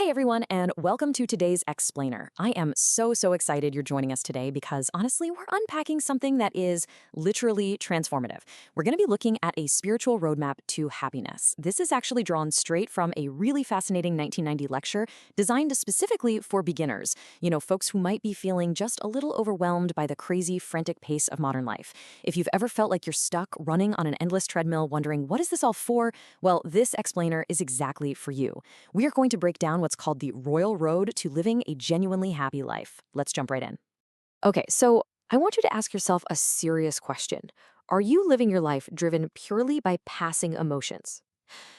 Hey everyone, and welcome to today's Explainer. I am so excited you're joining us today because honestly, we're unpacking something that is literally transformative. We're going to be looking at a spiritual roadmap to happiness. This is actually drawn straight from a really fascinating 1990 lecture designed specifically for beginners. You know, folks who might be feeling just a little overwhelmed by the crazy, frantic pace of modern life. If you've ever felt like you're stuck running on an endless treadmill wondering, what is this all for? Well, this Explainer is exactly for you. We are going to break down what's called the Royal Road to living a genuinely happy life. Let's jump right in. Okay, so I want you to ask yourself a serious question. Are you living your life driven purely by passing emotions?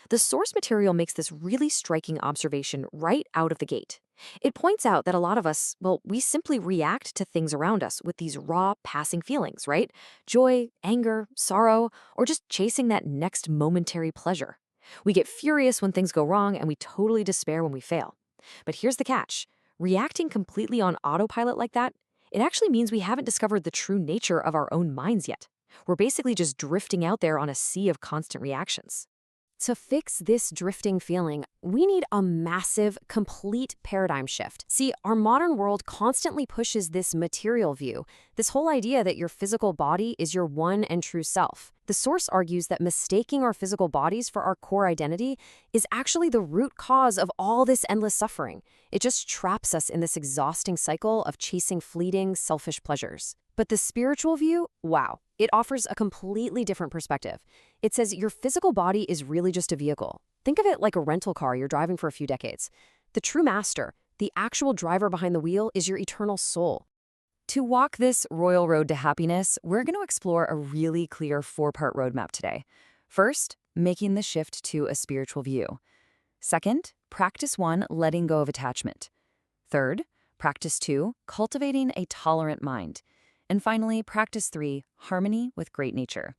The source material makes this really striking observation right out of the gate. It points out that a lot of us, well, we simply react to things around us with these raw, passing feelings, right? Joy, anger, sorrow, or just chasing that next momentary pleasure. We get furious when things go wrong, and we totally despair when we fail. But here's the catch. Reacting completely on autopilot like that, it actually means we haven't discovered the true nature of our own minds yet. We're basically just drifting out there on a sea of constant reactions. To fix this drifting feeling, we need a massive, complete paradigm shift. See, our modern world constantly pushes this material view, this whole idea that your physical body is your one and true self. The source argues that mistaking our physical bodies for our core identity is actually the root cause of all this endless suffering. It just traps us in this exhausting cycle of chasing fleeting, selfish pleasures. But the spiritual view, wow, it offers a completely different perspective. It says your physical body is really just a vehicle. Think of it like a rental car you're driving for a few decades. The true master, the actual driver behind the wheel, is your eternal soul. To walk this royal road to happiness, we're going to explore a really clear four-part roadmap today. First, making the shift to a spiritual view. Second, practice 1, letting go of attachment. Third, practice 2, cultivating a tolerant mind. And finally, practice 3, harmony with great nature.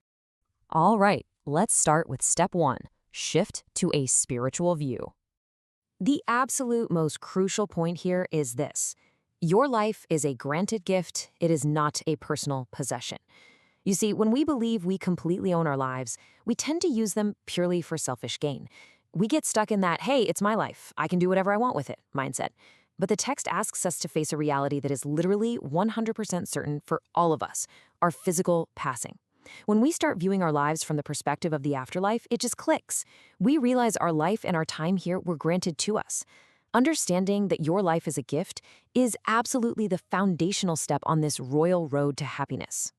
All right, let's start with step 1, shift to a spiritual view. The absolute most crucial point here is this. Your life is a granted gift, it is not a personal possession. You see, when we believe we completely own our lives, we tend to use them purely for selfish gain. We get stuck in that, hey, it's my life, I can do whatever I want with it, mindset. But the text asks us to face a reality that is literally 100% certain for all of us, our physical passing. When we start viewing our lives from the perspective of the afterlife, it just clicks. We realize our life and our time here were granted to us. Understanding that your life is a gift is absolutely the foundational step on this royal road to happiness.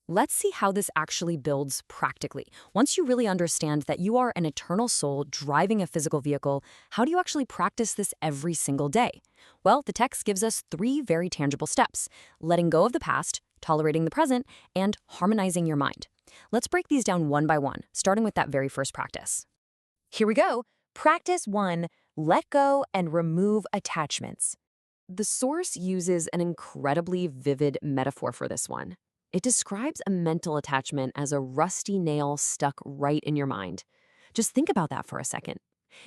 Let's see how this actually builds practically. Once you really understand that you are an eternal soul driving a physical vehicle, how do you actually practice this every single day? Well, the text gives us 3 very tangible steps: letting go of the past, tolerating the present, and harmonizing your mind. Let's break these down one by one, starting with that very first practice. Here we go. Practice 1, let go and remove attachments. The source uses an incredibly vivid metaphor for this one. It describes a mental attachment as a rusty nail stuck right in your mind. Just think about that for a second.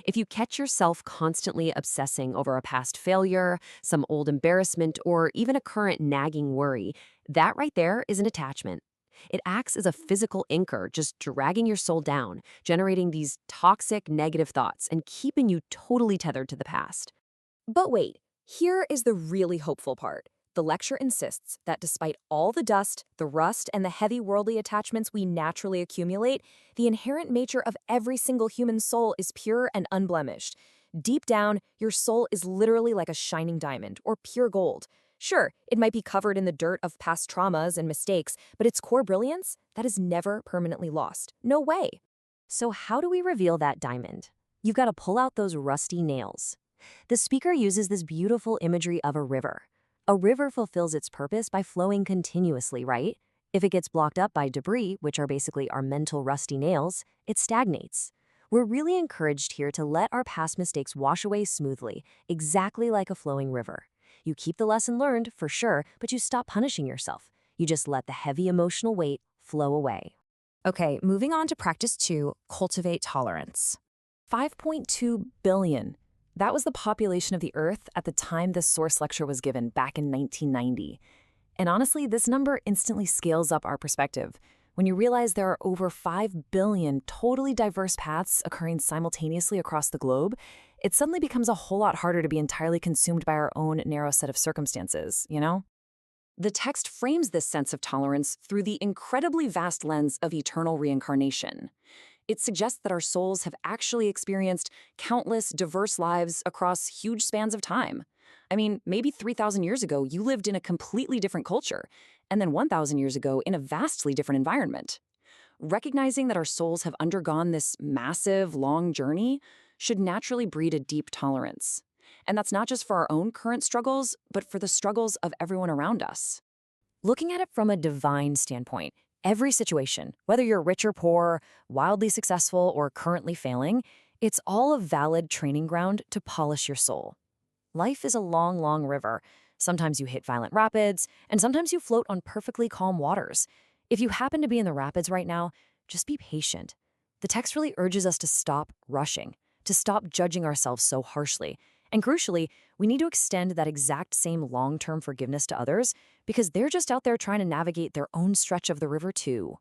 If you catch yourself constantly obsessing over a past failure, some old embarrassment, or even a current nagging worry, that right there is an attachment. It acts as a physical anchor, just dragging your soul down, generating these toxic, negative thoughts, and keeping you totally tethered to the past. But wait, here is the really hopeful part. The lecture insists that despite all the dust, the rust, and the heavy worldly attachments we naturally accumulate, the inherent nature of every single human soul is pure and unblemished. Deep down, your soul is literally like a shining diamond, or pure gold. Sure, it might be covered in the dirt of past traumas and mistakes, but its core brilliance, that is never permanently lost. No way. So how do we reveal that diamond? You've got to pull out those rusty nails. The speaker uses this beautiful imagery of a river. A river fulfills its purpose by flowing continuously, right? If it gets blocked up by debris, which are basically our mental rusty nails, it stagnates. We're really encouraged here to let our past mistakes wash away smoothly, exactly like a flowing river. You keep the lesson learned, for sure, but you stop punishing yourself. You just let the heavy emotional weight flow away. Okay, moving on to practice 2, cultivate tolerance. 5.2 billion. That was the population of the Earth at the time this source lecture was given back in 1990. And honestly, this number instantly scales up our perspective. When you realize there are over 5 billion totally diverse paths occurring simultaneously across the globe, it suddenly becomes a whole lot harder to be entirely consumed by our own narrow set of circumstances, you know? The text frames this sense of tolerance through the incredibly vast lens of eternal reincarnation. It suggests that our souls have actually experienced countless diverse lives across huge spans of time. I mean, maybe 3,000 years ago, you lived in a completely different culture, and then 1,000 years ago in a vastly different environment. Recognizing that our souls have undergone this massive, long journey should naturally breed a deep tolerance. And that's not just for our own current struggles, but for the struggles of everyone around us. Looking at it from a divine standpoint, every situation, whether you're rich or poor, wildly successful or currently failing, it's all a valid training ground to polish your soul. Life is a long, long river. Sometimes you hit violent rapids, and sometimes you float on perfectly calm waters. If you happen to be in the rapids right now, just be patient. The text really urges us to stop rushing, to stop judging ourselves so harshly. And crucially, we need to extend that exact same long-term forgiveness to others because they're just out there trying to navigate their own stretch of the river too.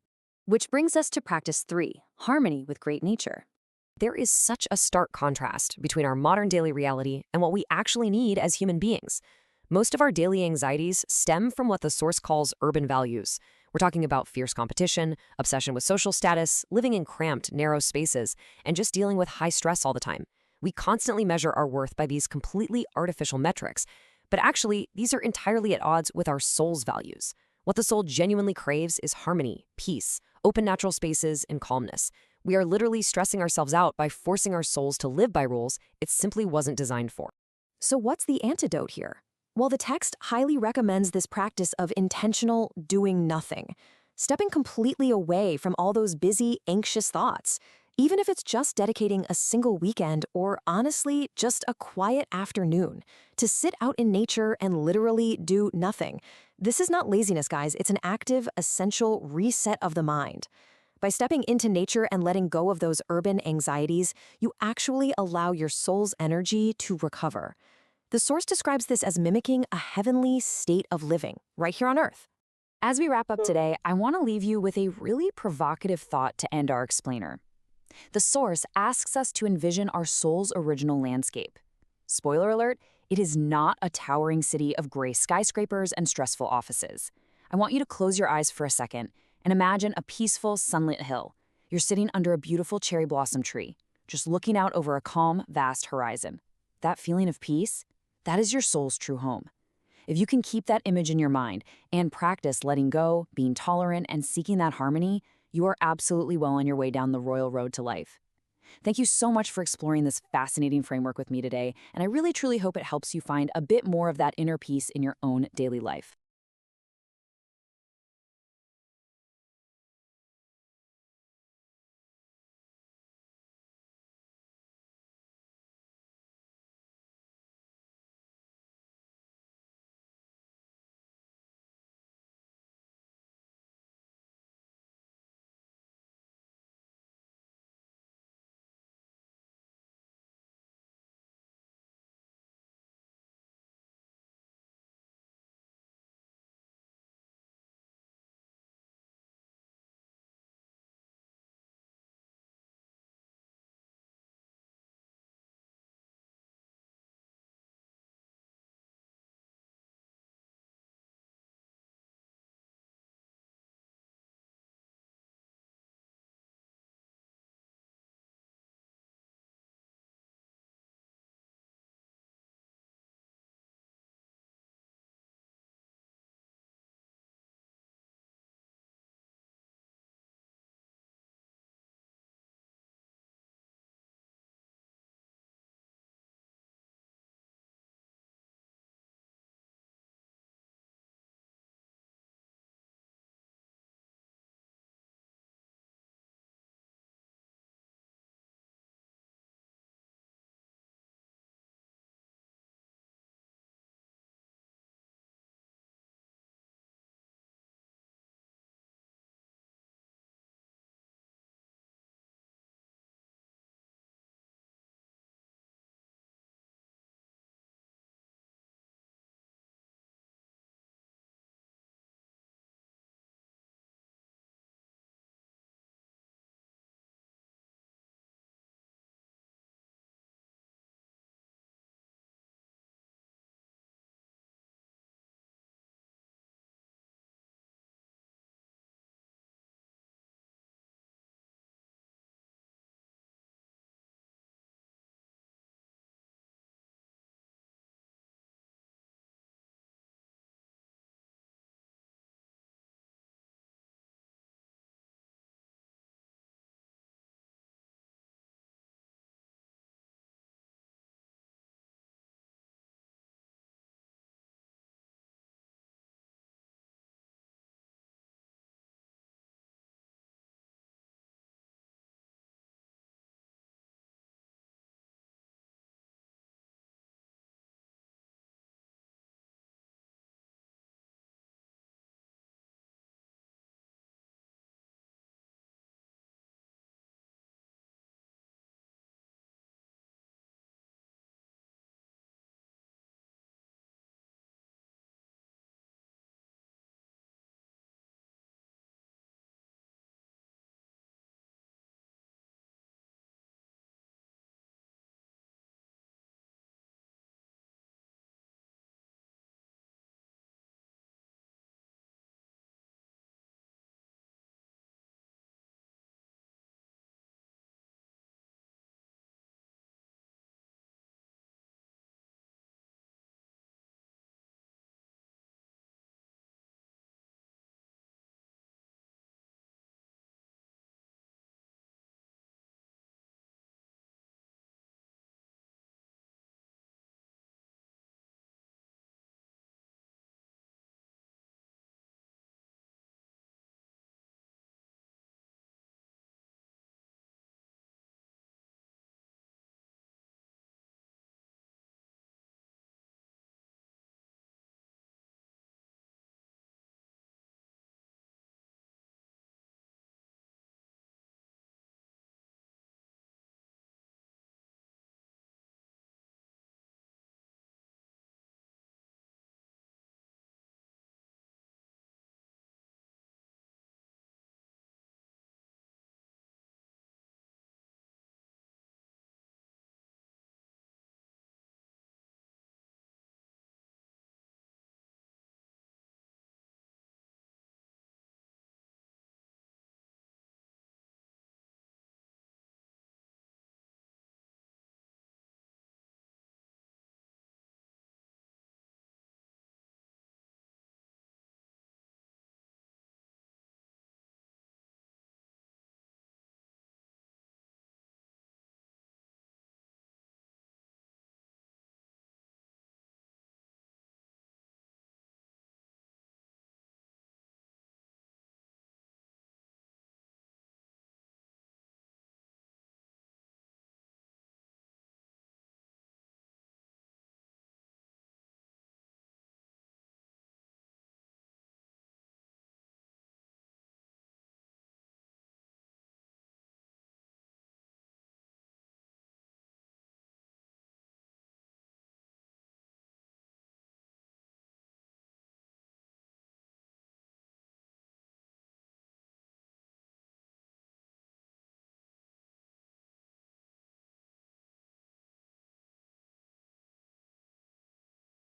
Which brings us to practice 3, harmony with great nature. There is such a stark contrast between our modern daily reality and what we actually need as human beings. Most of our daily anxieties stem from what the source calls urban values. We're talking about fierce competition, obsession with social status, living in cramped, narrow spaces, and just dealing with high stress all the time. We constantly measure our worth by these completely artificial metrics, but actually, these are entirely at odds with our soul's values. What the soul genuinely craves is harmony, peace, open natural spaces, and calmness. We are literally stressing ourselves out by forcing our souls to live by rules it simply wasn't designed for. So what's the antidote here? Well, the text highly recommends this practice of intentional doing nothing, stepping completely away from all those busy, anxious thoughts. Even if it's just dedicating a single weekend or, honestly, just a quiet afternoon to sit out in nature and literally do nothing. This is not laziness, guys. It's an active, essential reset of the mind. By stepping into nature and letting go of those urban anxieties, you actually allow your soul's energy to recover. The source describes this as mimicking a heavenly state of living right here on Earth. As we wrap up today, I want to leave you with a really provocative thought to end our explainer. The source asks us to envision our soul's original landscape. Spoiler alert, it is not a towering city of gray skyscrapers and stressful offices. I want you to close your eyes for a second and imagine a peaceful, sunlit hill. You're sitting under a beautiful cherry blossom tree, just looking out over a calm, vast horizon. That feeling of peace, that is your soul's true home. If you can keep that image in your mind and practice letting go, being tolerant, and seeking that harmony, you are absolutely well on your way down the royal road to life. Thank you so much for exploring this fascinating framework with me today, and I really truly hope it helps you find a bit more of that inner peace in your own daily life.